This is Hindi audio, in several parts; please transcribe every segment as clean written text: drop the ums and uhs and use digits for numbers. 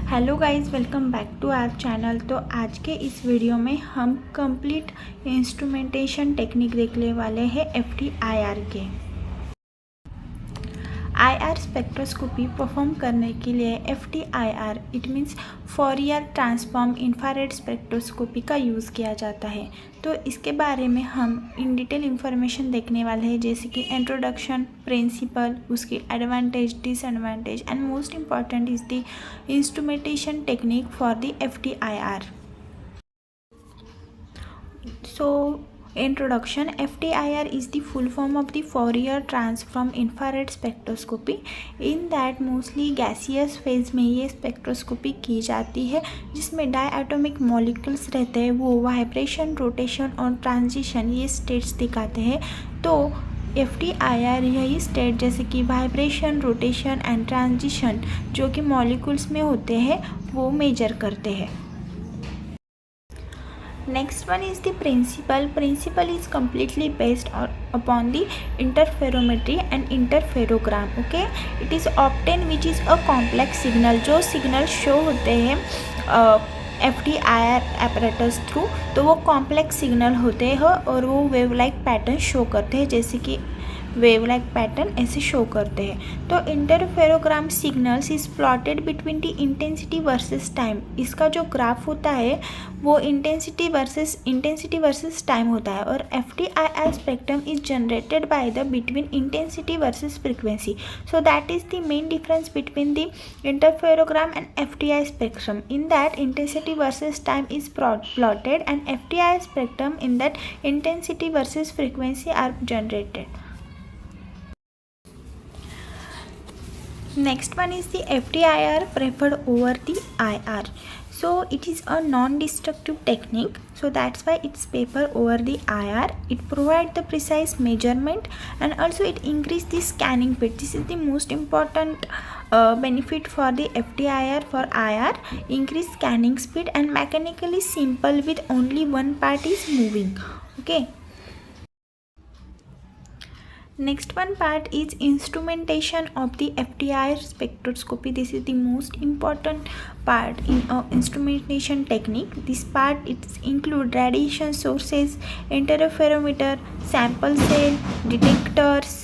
Hello guys, welcome back to our channel. तो आज के इस वीडियो में हम कंप्लीट इंस्ट्रूमेंटेशन टेक्निक देखने वाले हैं FTIR के। IR स्पेक्ट्रोस्कोपी परफॉर्म करने के लिए FTIR it means फॉरियर transform infrared spectroscopy का यूज़ किया जाता है। तो इसके बारे में हम इन डिटेल इंफॉर्मेशन देखने वाले हैं, जैसे कि इंट्रोडक्शन, प्रिंसिपल, उसकी advantage, disadvantage and most important is the instrumentation technique for the FTIR। So, introduction. FTIR is the full form of the Fourier Transform Infrared Spectroscopy. In that mostly gaseous phase में ये स्पेक्ट्रोस्कोपी की जाती है, जिसमें डायएटॉमिक मॉलिक्यूल्स रहते हैं। वो वाइब्रेशन, रोटेशन और ट्रांजिशन ये स्टेट्स दिखाते हैं। तो FTIR यही स्टेट जैसे कि वाइब्रेशन, रोटेशन एंड ट्रांजिशन जो कि मॉलिक्यूल्स में होते हैं वो मेजर करते हैं। Next one is the principle. Principle is completely based upon the interferometry and interferogram. Okay, it is obtained which is a complex signal. जो signal show होते हैं FTIR apparatus थ्रू, तो वो complex signal होते हैं और वो wave like pattern show करते हैं, जैसे कि वेव लाइक पैटर्न ऐसे शो करते हैं। तो interferogram signals is plotted between the intensity versus time. इसका जो ग्राफ होता है वो इंटेंसिटी वर्सेस टाइम होता है। और FTIR spectrum is generated by the between intensity versus frequency. So that is the main difference between the interferogram and FTIR spectrum. In that intensity versus time is plotted and FTIR spectrum in that intensity versus frequency are generated. Next one is the FTIR preferred over the IR. So it is a non-destructive technique, so that's why it's preferred over the IR. It provides the precise measurement and also it increases the scanning speed. This is the most important benefit for the FTIR. For IR, increase scanning speed and mechanically simple with only one part is moving. Okay. Next one part is instrumentation of the FTIR spectroscopy. This is the most important part in instrumentation technique. This part it include radiation sources, interferometer, sample cell, detectors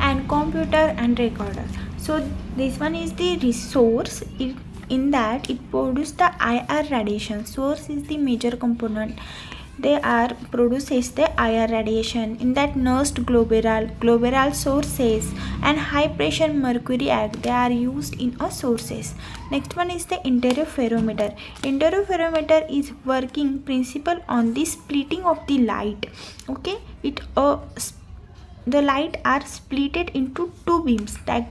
and computer and recorder. So this one is the resource. In that it produces the IR radiation. Source is the major component. They are produces the IR radiation. In that nursed globular sources and high pressure mercury arc, they are used in a sources. Next one is the interferometer. Interferometer is working principle on the splitting of the light. Okay, the light are splitted into two beams that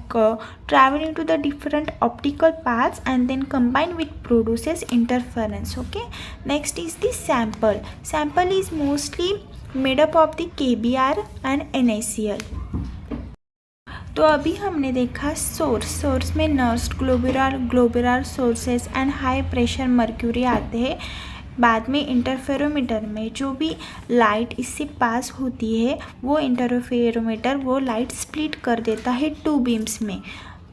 travel into the different optical paths and then combine with produces interference. Okay, next is the sample. Sample is mostly made up of the KBR and NaCl. तो अभी हमने देखा सोर्स में nursed globular sources and high pressure mercury आते हैं। बाद में इंटरफेरोमीटर में जो भी लाइट इससे पास होती है वो इंटरफेरोमीटर वो लाइट स्प्लिट कर देता है टू बीम्स में।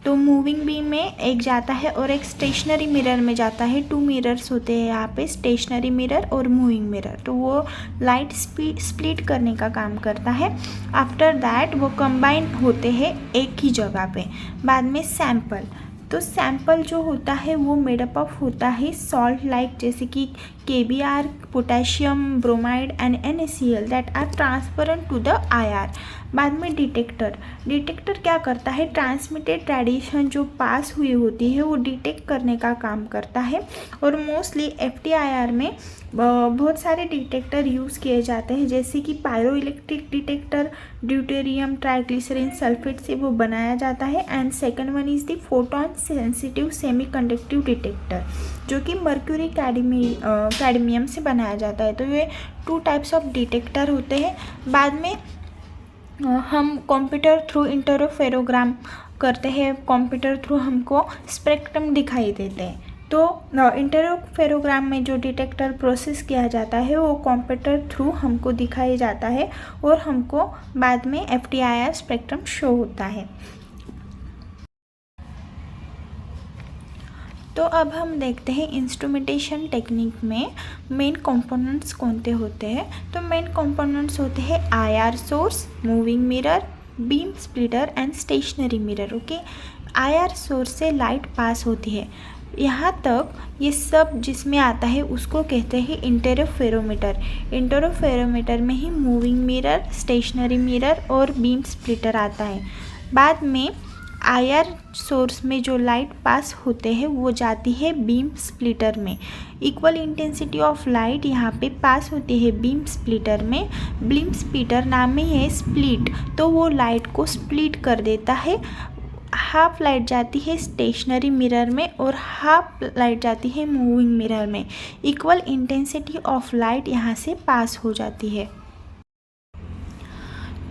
तो मूविंग बीम में एक जाता है और एक स्टेशनरी मिरर में जाता है। टू मिरर्स होते हैं यहाँ पे, स्टेशनरी मिरर और मूविंग मिरर। तो वो लाइट स्प्लिट करने का काम करता है। आफ्टर दैट वो कंबाइन होते हैं एक ही जगह पे। बाद में सैंपल, तो सैंपल जो होता है वो मेडअप ऑफ होता है सॉल्ट लाइक, जैसे कि KBR, potassium, bromide and NaCl that are transparent to the IR. बाद में डिटेक्टर क्या करता है, ट्रांसमिटेड रेडिएशन जो पास हुई होती है वो डिटेक्ट करने का काम करता है। और मोस्टली FTIR में बहुत सारे डिटेक्टर यूज़ किए जाते हैं, जैसे कि pyroelectric detector deuterium triglycine sulphate से वो बनाया जाता है। And second one is the photon sensitive semiconductive detector जो कि मर्क्यूरी कैडमियम से बनाया जाता है। तो ये टू टाइप्स ऑफ डिटेक्टर होते हैं। बाद में हम कंप्यूटर थ्रू इंटरफेरोग्राम करते हैं। कंप्यूटर थ्रू हमको स्पेक्ट्रम दिखाई देते हैं। तो इंटरफेरोग्राम में जो डिटेक्टर प्रोसेस किया जाता है वो कंप्यूटर थ्रू हमको दिखाया जाता है और हमको बाद में FTIR स्पेक्ट्रम शो होता है। तो अब हम देखते हैं इंस्ट्रूमेंटेशन टेक्निक में मेन कंपोनेंट्स कौन से होते हैं। तो मेन कंपोनेंट्स होते हैं IR source, moving mirror, beam splitter and stationary mirror. Okay, IR source से लाइट पास होती है, यहाँ तक ये सब जिसमें आता है उसको कहते हैं इंटरफेरोमीटर। इंटरफेरोमीटर में ही मूविंग मिरर, स्टेशनरी मिरर और बीम स्प्लिटर आता है। बाद में IR सोर्स में जो लाइट पास होते हैं वो जाती है बीम स्प्लिटर में। इक्वल इंटेंसिटी ऑफ लाइट यहाँ पे पास होती है बीम स्प्लिटर में। बीम स्प्लिटर नाम में है स्प्लिट, तो वो लाइट को स्प्लिट कर देता है। हाफ लाइट जाती है स्टेशनरी मिरर में और हाफ लाइट जाती है मूविंग मिरर में। इक्वल इंटेंसिटी ऑफ लाइट यहाँ से पास हो जाती है।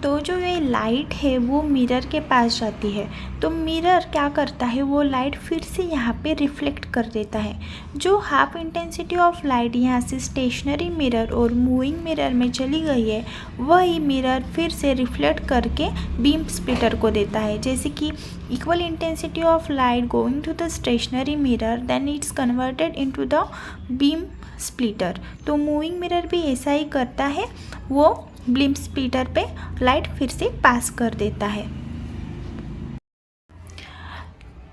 तो जो ये लाइट है वो मिरर के पास जाती है, तो मिरर क्या करता है, वो लाइट फिर से यहाँ पे रिफ्लेक्ट कर देता है। जो हाफ इंटेंसिटी ऑफ लाइट यहाँ से स्टेशनरी मिरर और मूविंग मिरर में चली गई है, वही मिरर फिर से रिफ्लेक्ट करके बीम स्प्लिटर को देता है। जैसे कि equal intensity of light going to the stationary mirror, then it's converted into the beam splitter. तो मूविंग मिरर भी ऐसा ही करता है, वो बीम स्प्लिटर पे लाइट फिर से पास कर देता है।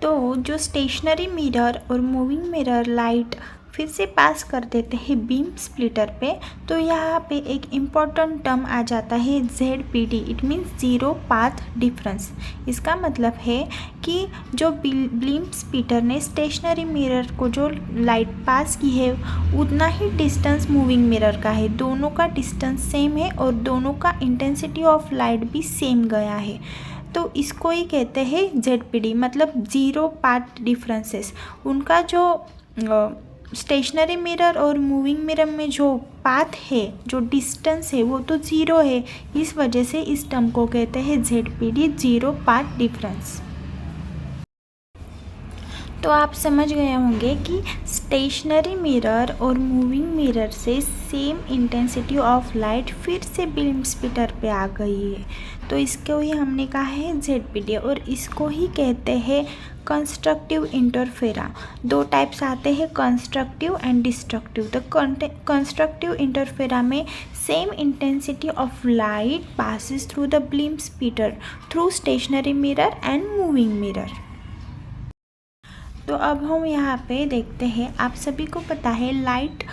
तो जो स्टेशनरी मिरर और मूविंग मिरर लाइट फिर से पास कर देते हैं बीम स्प्लिटर पे, तो यहाँ पे एक इम्पॉर्टेंट टर्म आ जाता है ZPD। It means zero path difference. इसका मतलब है कि जो बीम स्प्लिटर ने स्टेशनरी मिरर को जो लाइट पास की है उतना ही डिस्टेंस मूविंग मिरर का है। दोनों का डिस्टेंस सेम है और दोनों का इंटेंसिटी ऑफ लाइट भी सेम गया है, तो इसको ही कहते हैं ZPD, मतलब ज़ीरो पाथ डिफरेंसेस। उनका जो स्टेशनरी मिरर और मूविंग मिरर में जो पाथ है, जो डिस्टेंस है, वो तो ज़ीरो है। इस वजह से इस टर्म को कहते हैं ZPD, ज़ीरो पाथ डिफरेंस। तो आप समझ गए होंगे कि स्टेशनरी मिरर और मूविंग मिरर से सेम इंटेंसिटी ऑफ लाइट फिर से बीम स्प्लिटर पे आ गई है, तो इसको ही हमने कहा है ZPD, और इसको ही कहते हैं कंस्ट्रक्टिव इंटरफेरा। दो टाइप्स आते हैं, कंस्ट्रक्टिव एंड डिस्ट्रक्टिव। तो कंस्ट्रक्टिव इंटरफेरा में same intensity of light passes through the beam splitter through stationary mirror and moving mirror। तो अब हम यहाँ पे देखते हैं, आप सभी को पता है लाइट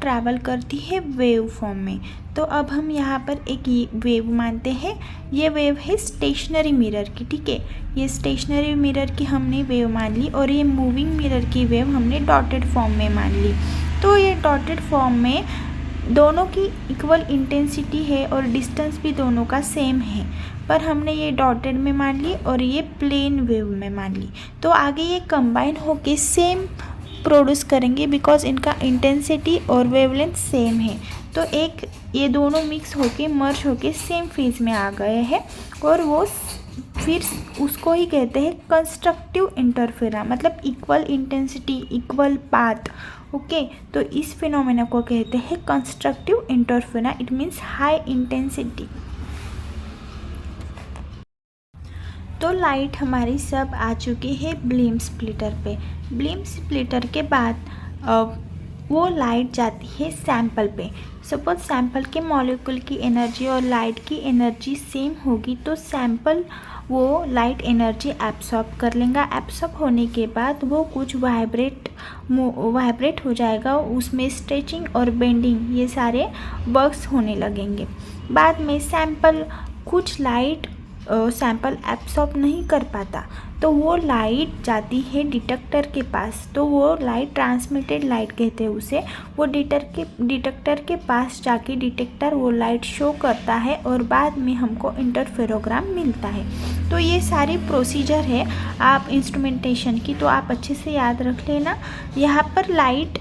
ट्रैवल करती है वेव फॉर्म में। तो अब हम यहाँ पर एक वेव मानते हैं, ये वेव है स्टेशनरी मिरर की, ठीक है। ये स्टेशनरी मिरर की हमने वेव मान ली और ये मूविंग मिरर की वेव हमने डॉटेड फॉर्म में मान ली। तो ये डॉटेड फॉर्म में दोनों की इक्वल इंटेंसिटी है और डिस्टेंस भी दोनों का सेम है, पर हमने ये डॉटेड में मान ली और ये प्लेन वेव में मान ली। तो आगे ये कंबाइन होके सेम प्रोड्यूस करेंगे बिकॉज इनका इंटेंसिटी और वेवलेंथ सेम है। तो एक ये दोनों मिक्स होके मर्ज होके सेम फेज में आ गए हैं, और वो फिर उसको ही कहते हैं कंस्ट्रक्टिव इंटरफेरा, मतलब equal intensity, equal path. Okay, तो इस फिनोमेना को कहते हैं constructive interference. It means high intensity. तो लाइट हमारी सब आ चुकी है बीम स्प्लिटर पे। बीम स्प्लिटर के बाद वो लाइट जाती है सैंपल पे। सपोज सैंपल के मॉलिक्यूल की एनर्जी और लाइट की एनर्जी सेम होगी, तो सैंपल वो लाइट एनर्जी एब्सॉर्ब कर लेगा। एब्सॉर्ब होने के बाद वो कुछ वाइब्रेट हो जाएगा, उसमें स्ट्रेचिंग और बेंडिंग ये सारे वर्क्स होने लगेंगे। बाद में सैंपल कुछ लाइट सैंपल एब्सॉर्ब नहीं कर पाता, तो वो लाइट जाती है डिटेक्टर के पास। तो वो लाइट ट्रांसमिटेड लाइट कहते हैं उसे। वो डिटेक्टर के पास जाके डिटेक्टर वो लाइट शो करता है और बाद में हमको इंटरफेरोग्राम मिलता है। तो ये सारी प्रोसीजर है आप इंस्ट्रूमेंटेशन की, तो आप अच्छे से याद रख लेना। यहाँ पर लाइट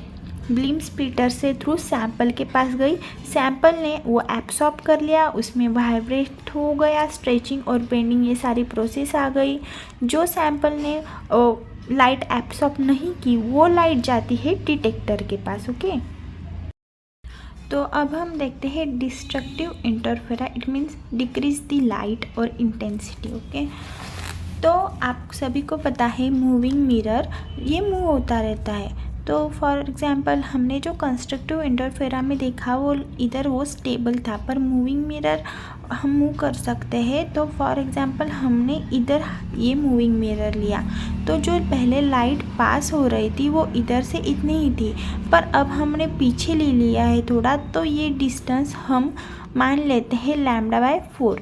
बीम स्प्लिटर से थ्रू सैंपल के पास गई, सैंपल ने वो एब्सॉर्ब कर लिया, उसमें वाइब्रेट हो गया, स्ट्रेचिंग और बेंडिंग ये सारी प्रोसेस आ गई। जो सैंपल ने लाइट एब्सॉर्ब नहीं की वो लाइट जाती है डिटेक्टर के पास। ओके, तो अब हम देखते हैं destructive interference. It means decrease the light और इंटेंसिटी। ओके, तो आप सभी को पता है मूविंग मिरर ये मूव होता रहता है। तो फॉर एग्जांपल हमने जो कंस्ट्रक्टिव इंटरफेरा में देखा वो इधर वो स्टेबल था, पर मूविंग मिरर हम मूव कर सकते हैं। तो फॉर एग्जांपल हमने इधर ये मूविंग मिरर लिया, तो जो पहले लाइट पास हो रही थी वो इधर से इतनी ही थी, पर अब हमने पीछे ले लिया है थोड़ा, तो ये डिस्टेंस हम मान लेते हैं λ/4।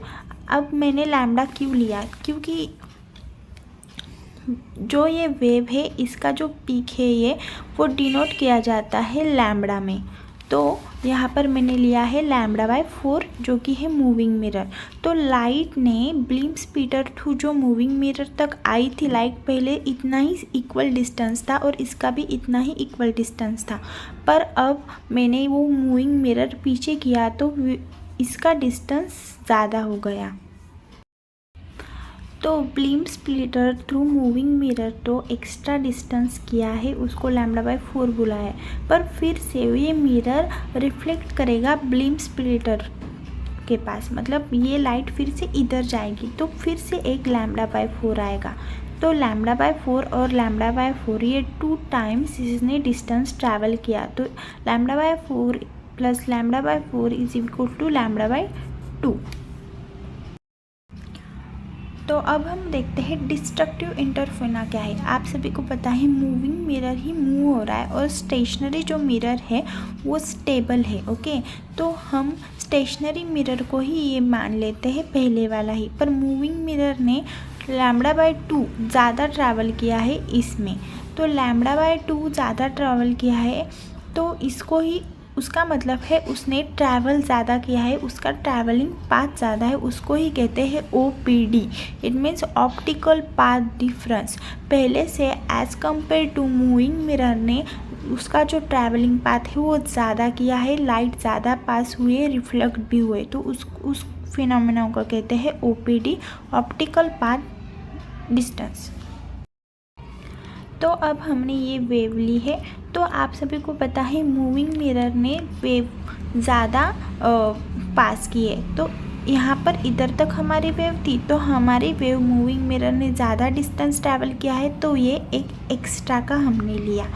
अब मैंने लैम्डा क्यों लिया, क्योंकि जो ये वेव है इसका जो पीक है ये वो डिनोट किया जाता है लैम्डा में। तो यहाँ पर मैंने लिया है λ/4 जो कि है मूविंग मिरर। तो लाइट ने बीम स्प्लिटर थ्रू जो मूविंग मिरर तक आई थी, लाइट पहले इतना ही इक्वल डिस्टेंस था और इसका भी इतना ही इक्वल डिस्टेंस था, पर अब मैंने वो मूविंग मिरर पीछे किया तो इसका डिस्टेंस ज़्यादा हो गया। तो beam splitter through moving mirror तो एक्स्ट्रा डिस्टेंस किया है, उसको λ/4 बोला है, पर फिर से ये मिरर रिफ्लेक्ट करेगा बीम स्प्लिटर के पास, मतलब ये लाइट फिर से इधर जाएगी तो फिर से एक λ/4 आएगा। तो λ/4 और λ/4 ये 2 टाइम्स इसने डिस्टेंस ट्रैवल किया, तो λ/4 प्लस λ/4 इज इक्वल टू λ/2। तो अब हम देखते हैं डिस्ट्रक्टिव इंटरफेरा क्या है। आप सभी को पता है मूविंग मिरर ही मूव हो रहा है और स्टेशनरी जो मिरर है वो स्टेबल है। ओके, तो हम स्टेशनरी मिरर को ही ये मान लेते हैं पहले वाला ही, पर मूविंग मिरर ने λ/2 ज़्यादा ट्रैवल किया है इसमें। तो λ/2 ज़्यादा ट्रैवल किया है तो इसको ही, उसका मतलब है उसने ट्रैवल ज़्यादा किया है, उसका ट्रैवलिंग पाथ ज़्यादा है, उसको ही कहते हैं OPD। It means optical path difference. पहले से as compare to moving mirror ने उसका जो ट्रैवलिंग पाथ है वो ज़्यादा किया है, लाइट ज़्यादा पास हुए, रिफ्लेक्ट भी हुए, तो उस फिनोमेना को कहते हैं OPD, ऑप्टिकल पाथ डिस्टेंस। तो अब हमने ये वेव ली है, तो आप सभी को पता है मूविंग मिरर ने वेव ज़्यादा पास की है, तो यहाँ पर इधर तक हमारी वेव थी, तो हमारी वेव मूविंग मिरर ने ज़्यादा डिस्टेंस ट्रैवल किया है, तो ये एक एक्स्ट्रा का हमने लिया।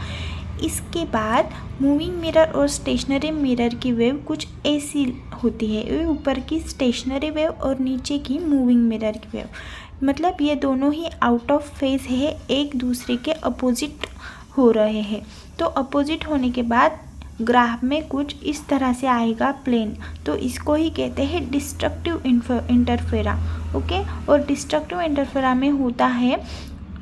इसके बाद मूविंग मिरर और स्टेशनरी मिरर की वेव कुछ ऐसी होती है, ये ऊपर की स्टेशनरी वेव और नीचे की मूविंग मिरर की वेव, मतलब ये दोनों ही आउट ऑफ फेज है, एक दूसरे के अपोजिट हो रहे हैं। तो अपोजिट होने के बाद ग्राफ में कुछ इस तरह से आएगा प्लेन, तो इसको ही कहते हैं डिस्ट्रक्टिव इंटरफेरा। ओके, और डिस्ट्रक्टिव इंटरफेरा में होता है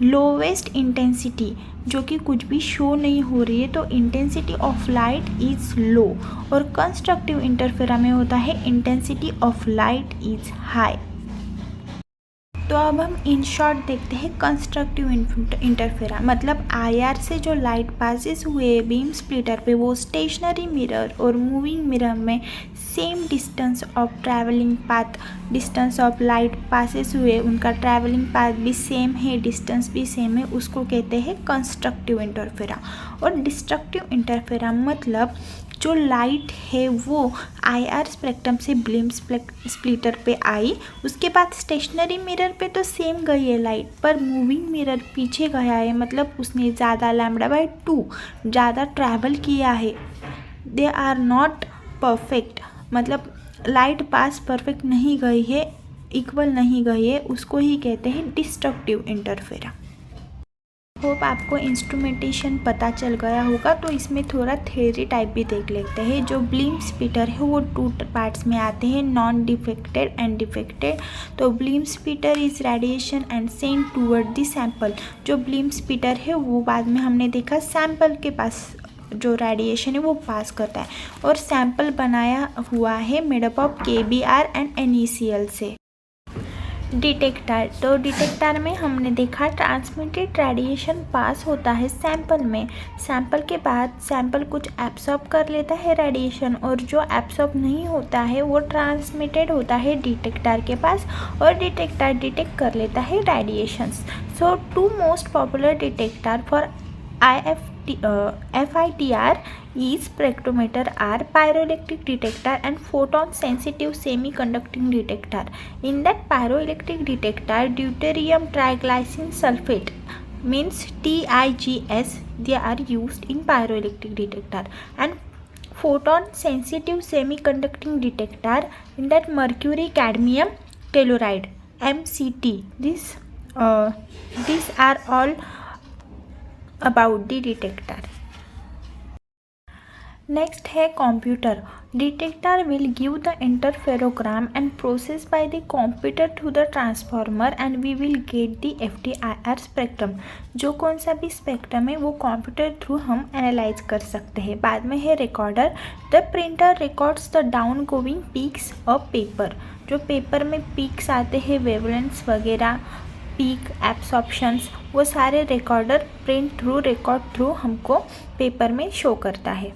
लोवेस्ट इंटेंसिटी, जो कि कुछ भी शो नहीं हो रही है, तो intensity of light is low, और कंस्ट्रक्टिव इंटरफेरा में होता है intensity of light is high. तो अब हम इन शॉर्ट देखते हैं कंस्ट्रक्टिव इंटरफेरा, मतलब IR से जो लाइट पासिस हुए बीम स्प्लिटर पे वो स्टेशनरी मिरर और मूविंग मिरर में same distance of travelling path, distance of light passes हुए, उनका ट्रैवलिंग पाथ भी सेम है, डिस्टेंस भी सेम है, उसको कहते हैं कंस्ट्रक्टिव इंटरफेरा। और डिस्ट्रक्टिव इंटरफेरा मतलब जो लाइट है वो IR स्पेक्ट्रम से बीम स्प्लिटर पे आई, उसके बाद स्टेशनरी मिरर पे तो सेम गई है लाइट, पर मूविंग मिरर पीछे गया है, मतलब उसने ज़्यादा λ/2 ज़्यादा ट्रैवल किया है। दे आर नॉट परफेक्ट, मतलब लाइट पास परफेक्ट नहीं गई है, इक्वल नहीं गई है, उसको ही कहते हैं डिस्ट्रक्टिव इंटरफेरा। होप आपको इंस्ट्रूमेंटेशन पता चल गया होगा, तो इसमें थोड़ा थ्योरी टाइप भी देख लेते हैं। जो बीम स्प्लिटर है वो 2 पार्ट्स में आते हैं, नॉन डिफेक्टेड एंड डिफेक्टेड। तो beam splitter is radiation and send toward the sample. जो बीम स्प्लिटर है वो बाद में हमने देखा सैंपल के पास जो रेडिएशन है वो पास करता है, और सैंपल बनाया हुआ है made up of KBr and NECl से। डिटेक्टर, तो डिटेक्टर में हमने देखा ट्रांसमिटेड रेडिएशन पास होता है सैंपल में, सैंपल के बाद सैंपल कुछ एब्सॉर्ब कर लेता है रेडिएशन, और जो एब्सॉर्ब नहीं होता है वो ट्रांसमिटेड होता है डिटेक्टर के पास, और डिटेक्टर डिटेक्ट कर लेता है radiations. So 2 most popular detector for FITR is spectrometer are pyroelectric detector and photon sensitive semiconducting detector. In that pyroelectric detector, deuterium triglycine sulfate means TIGS, they are used in pyroelectric detector, and photon sensitive semiconducting detector, in that mercury cadmium telluride MCT. These are all about the detector. Next है computer. Detector will give the interferogram and process by the computer to the transformer and we will get the FTIR spectrum. जो कौन सा भी स्पेक्ट्रम है वो कंप्यूटर थ्रू हम एनालाइज कर सकते हैं. बाद में है recorder. The printer records the down going peaks of paper. जो पेपर में पीक्स आते हैं वेवलेंथ्स वगैरह, पीक एब्सॉर्प्शंस, वो सारे recorder print through record through हमको पेपर में शो करता है.